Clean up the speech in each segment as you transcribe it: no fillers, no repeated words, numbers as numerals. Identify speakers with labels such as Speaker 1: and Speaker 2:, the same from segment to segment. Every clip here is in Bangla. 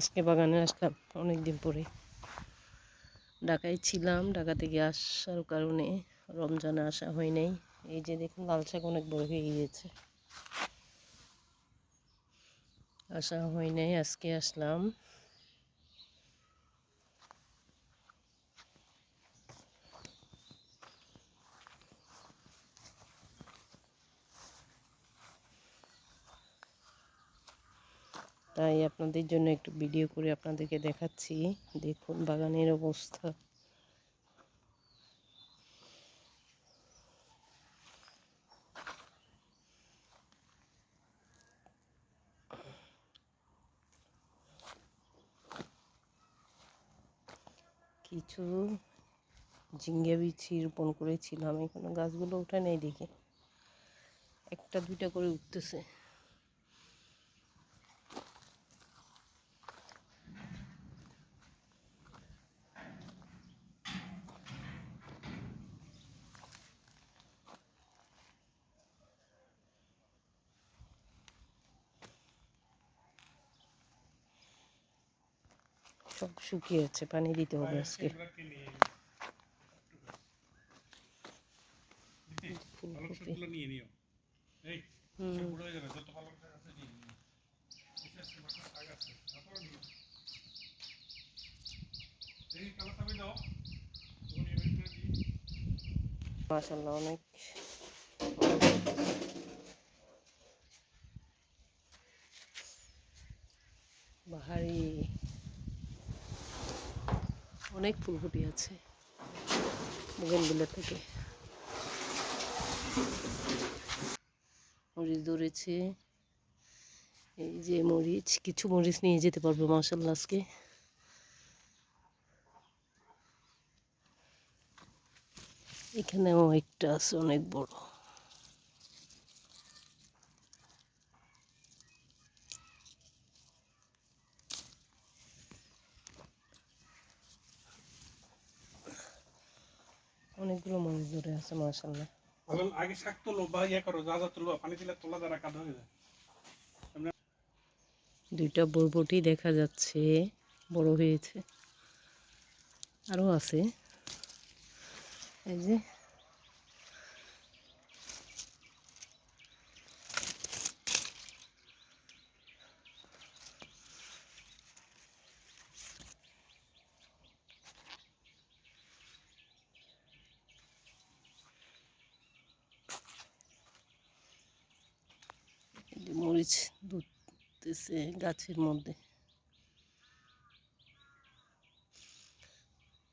Speaker 1: আজকে বাগানে আসলাম অনেকদিন পরে। ঢাকায় ছিলাম, ঢাকা থেকে আসার কারণে রমজানে আসা হয় নাই। এই যে দেখুন লাল শাক অনেক বড় হয়ে গিয়েছে, আসা হয় নাই, আজকে আসলাম। তাই আপনাদের জন্য একটু ভিডিও করে আপনাদেরকে দেখাচ্ছি। দেখুন বাগানের অবস্থা। কিছু ঝিঙ্গা বিচি রোপণ করেছিলাম, এখনো গাছগুলো ওঠে নেই, দেখি একটা দুইটা করে উঠতেছে। সব শুকিয়ে আছে, পানি দিতে হবে আজকে। ফুলকপি মাশাআল্লাহ অনেক বাহারি, অনেক ফুলকপি আছে বোগেনভিলিয়া থেকে। মরিচ ধরেছে, এই যে মরিচ, কিছু মরিচ নিয়ে যেতে পারবো মাশাআল্লাহ আজকে। এখানেও একটা আছে অনেক বড়। অনেকগুলো মরিচ ধরে আছে মাশাআল্লাহ।
Speaker 2: আগে শাক তোলো বা ইয়ে করো, যা যা তুলবা পানি দিলে তোলা দ্বারা কাদা হয়ে যায়।
Speaker 1: দুইটা বরবটি দেখা যাচ্ছে, বড় হয়েছে, আরও আছে। এই যে মরিচ ধরতেছে গাছের মধ্যে।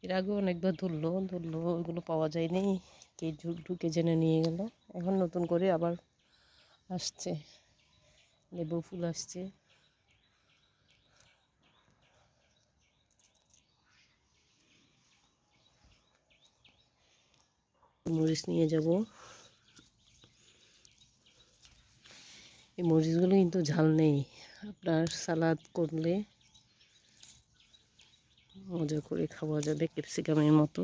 Speaker 1: এর আগে অনেকবার ধরলো, ওইগুলো পাওয়া যায়নি, কে ঢুকে জেনে নিয়ে গেল। এখন নতুন করে আবার আসছে, লেবু ফুল আসছে। মরিচ নিয়ে যাব। এই মরিচগুলো কিন্তু ঝাল নেই, আপনার সালাদ করলে মজা করে খাওয়া যাবে, ক্যাপসিকামের মতো।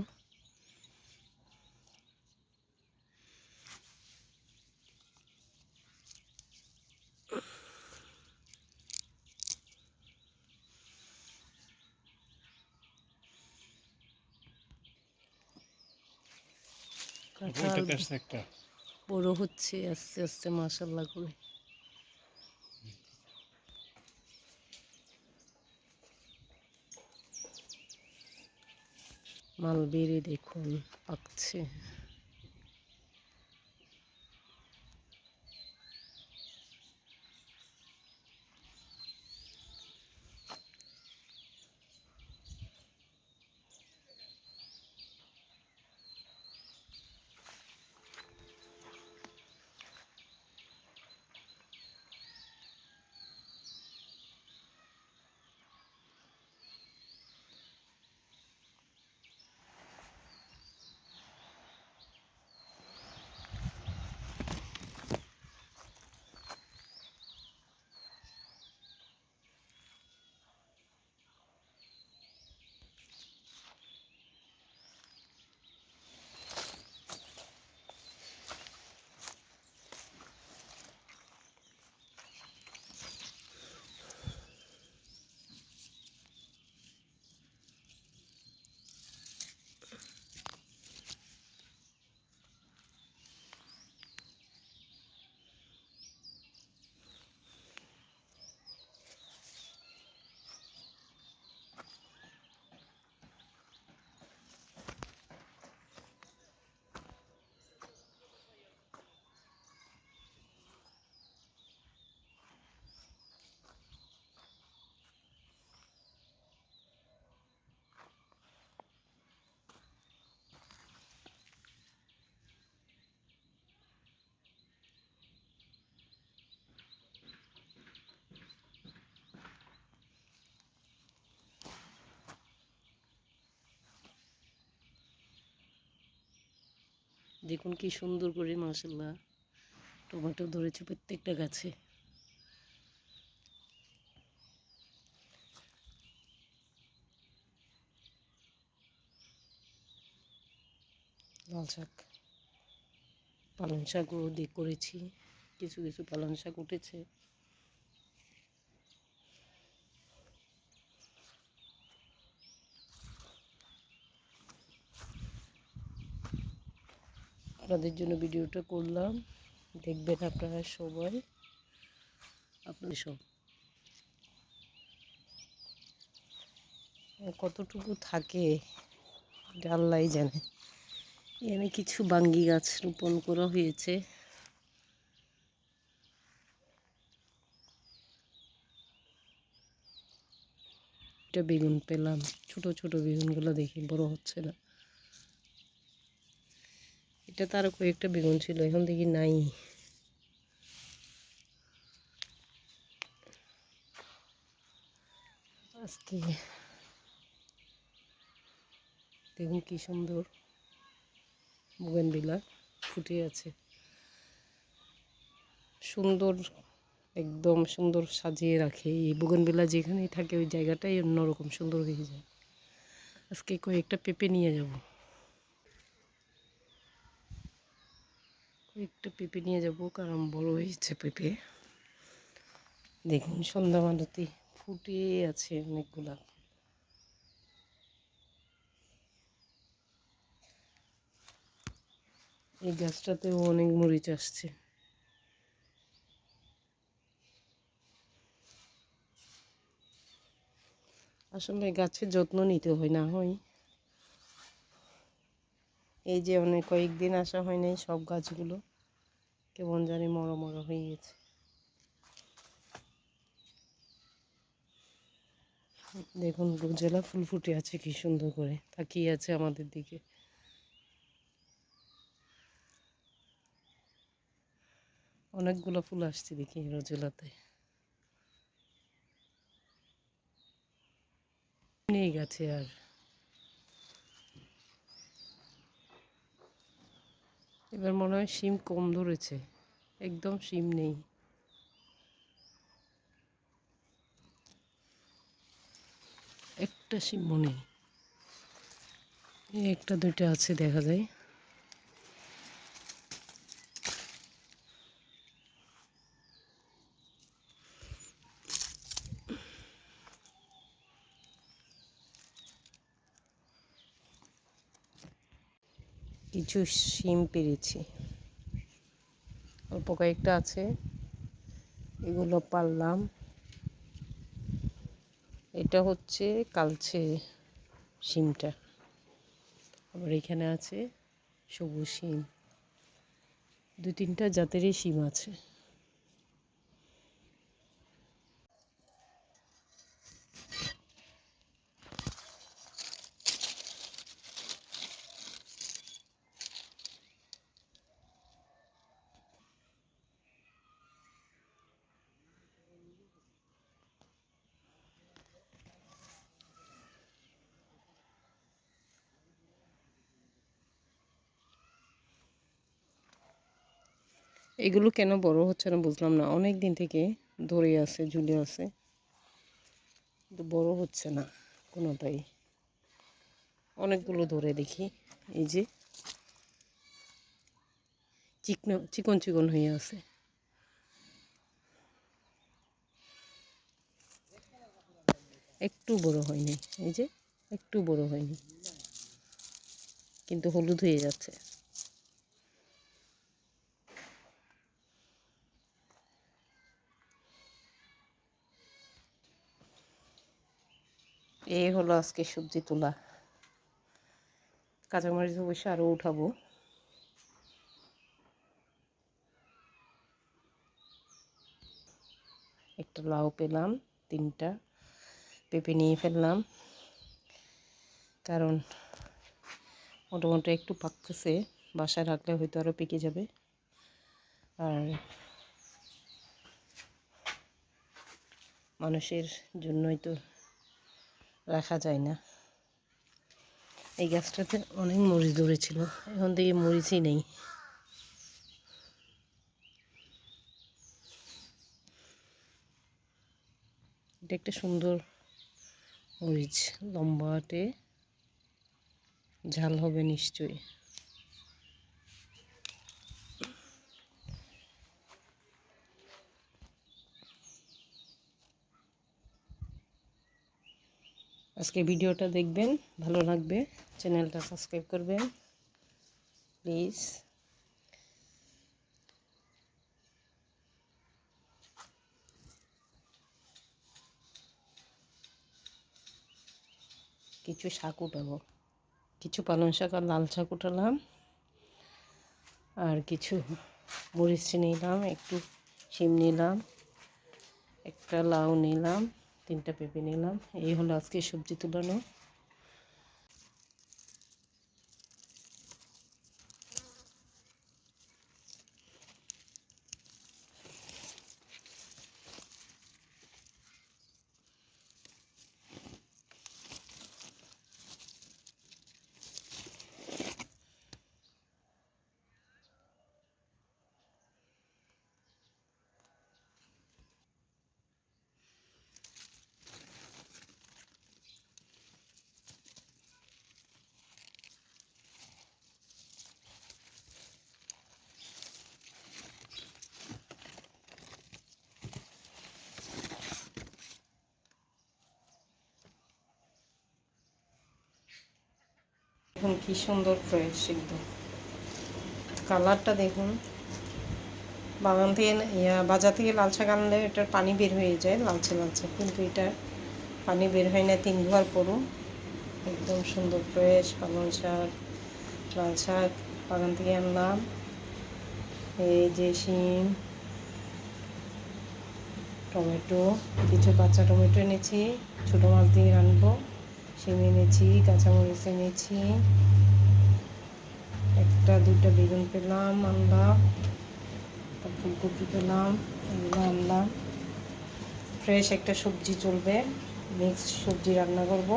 Speaker 1: কাঁঠাল বড় হচ্ছে আস্তে আস্তে মাশাআল্লাহ করে। মালবেরি দেখুন পাকছে। দেখুন কি সুন্দর করে মাশাআল্লাহ টমেটো ধরেছে প্রত্যেকটা গাছে। লাল শাক, পালং শাকও দিয়ে করেছি, কিছু কিছু পালং শাক উঠেছে। আপনাদের জন্য ভিডিওটা করলাম, দেখবেন আপনারা সবাই। আপনাদের সব কতটুকু থাকে এটা আল্লাহই জানে। এখানে কিছু বাঙ্গি গাছ রোপণ করা হয়েছে। এটা বেগুন পেলাম, ছোট ছোট বেগুনগুলো দেখি বড় হচ্ছে না। এটা তারও কয়েকটা বেগুন ছিল, এখন দেখি নাই। আজকে দেখুন কি সুন্দর বুগেনভিলা ফুটে আছে, সুন্দর, একদম সুন্দর সাজিয়ে রাখে। এই বুগেনভিলা যেখানেই থাকে ওই জায়গাটাই অন্যরকম সুন্দর হয়ে যায়। আজকে কয়েকটা পেঁপে নিয়ে যাব, কারণ বড় হয়েছে পেঁপে। দেখুন সন্ধ্যা মালতি ফুটে আছে অনেকগুলা। এই গাছটাতেও অনেক মরিচ আসছে। আসলে গাছের যত্ন নিতে হয়, না হয় এই যে অনেক কয়েকদিন আসা হয় নাই, সব গাছগুলো কেমন জানি মরা মরা হয়ে গেছে। দেখুন রোজেলা ফুল ফুটে আছে, কি সুন্দর করে তাকিয়ে আছে আমাদের দিকে। অনেকগুলো ফুল আসছে দেখি রোজেলাতে, নেই গাছে আর। এবার মনে হয় শিম কম ধরেছে, একদম শিম নেই। একটা শিমও নেই, এই একটা দুইটা আছে দেখা যায়। কিছু শিম পেরেছি, অল্প কয়েকটা আছে, এগুলো পারলাম। এটা হচ্ছে কালচে শিমটা, আবার এখানে আছে সবুজ শিম, দু তিনটা জাতেরই শিম আছে। এগুলো কেন বড় হচ্ছে না বুঝলাম না, অনেক দিন থেকে ধরে আছে, ঝুলে আছে, কিন্তু বড় হচ্ছে না কোনোটাই। অনেকগুলো ধরে দেখি, এই যে চিকন চিকন হয়ে আছে। একটু বড় হয়নি, এই যে একটু বড় হয়নি, কিন্তু হলুদ হয়ে যাচ্ছে। এই হলো আজকে সবজি তোলা। কাঁচামরিচ অবশ্য আরও উঠাবো। একটা লাউ পেলাম, তিনটা পেঁপে নিয়ে ফেললাম, কারণ মোটামুটি একটু পাকতেছে, বাসায় রাখলে হয়তো আরও পেকে যাবে। আর মানুষের জন্যই তো রাখা যায় না। এই গাছটাতে অনেক মরিচ ধরেছিল, এখন থেকে মরিচই নেই। এটা একটা সুন্দর মরিচ, লম্বাটে, ঝাল হবে নিশ্চয়ই। আজকে ভিডিওটা দেখবেন, ভালো লাগবে, চ্যানেলটা সাবস্ক্রাইব করবেন প্লিজ। কিছু শাক উঠাবো, কিছু পালং শাক আর লাল শাক উঠালাম, আর কিছু মরিচ নিলাম, একটু শিম নিলাম, একটা লাউ নিলাম, 3টা পেঁপে নিলাম। এই হলো আজকে সবজি তুলানো। দেখুন কি সুন্দর ফ্রেশ, একদম কালারটা দেখুন। বাগান থেকে বাজার থেকে লাল শাক আনলে এটার পানি বের হয়ে যায় লালচে লালচে, কিন্তু এটা পানি বের হয় না 3 ধোয়ার পরও। একদম সুন্দর ফ্রেশ পালং শাক, লাল শাক বাগান থেকে আনলাম। এই যে শিম, টমেটো, কিছু কাঁচা টমেটো এনেছি, ছোটো মাছ দিয়ে রানবো। শিম এনেছি, কাঁচামরিচ এনেছি, 1-2টা বেগুন পেলাম, আনলাম, ফুলকপি পেলাম, এগুলো আনলাম। ফ্রেশ একটা সবজি চলবে, মিক্স সবজি রান্না করব,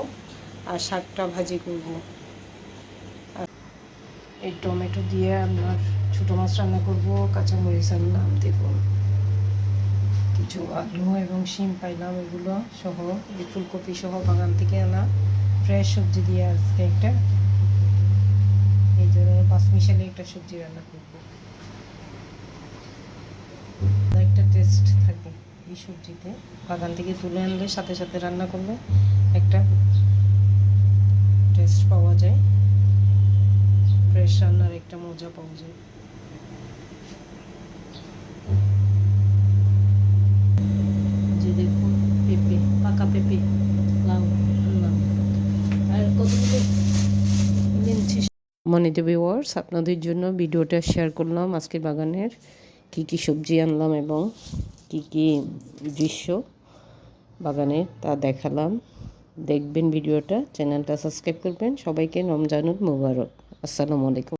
Speaker 1: আর শাকটা ভাজি করব। আর এই টমেটো দিয়ে আপনার ছোটো মাছ রান্না করব, কাঁচামরিচ আনলাম, দেখুন কিছু আলু এবং শিম পাইলাম, এগুলো সহ এই ফুলকপি সহ বাগান থেকে আনা ফ্রেশ সবজি দিয়ে আজকে একটা এই ধরনের 5 মিশালি একটা সবজি রান্না করব। একটা টেস্ট থাকে এই সবজিতে, বাগান থেকে তুলে আনলে সাথে সাথে রান্না করলে একটা টেস্ট পাওয়া যায়, ফ্রেশ রান্নার একটা মজা পাওয়া যায়। যে দেখুন পেঁপে, পাকা পেঁপে, লাউ আনলাম, আর কতগুলো নিচ্ছি। সম্মানিত ভিউয়ার্স, আপনাদের জন্য ভিডিওটা শেয়ার করলাম আজকের বাগানের কি কি সবজি আনলাম এবং কি কি দৃশ্য বাগানে তা দেখালাম। দেখবেন ভিডিওটা, চ্যানেলটা সাবস্ক্রাইব করবেন। সবাইকে রমজানুল মুবারক। আসসালামু আলাইকুম।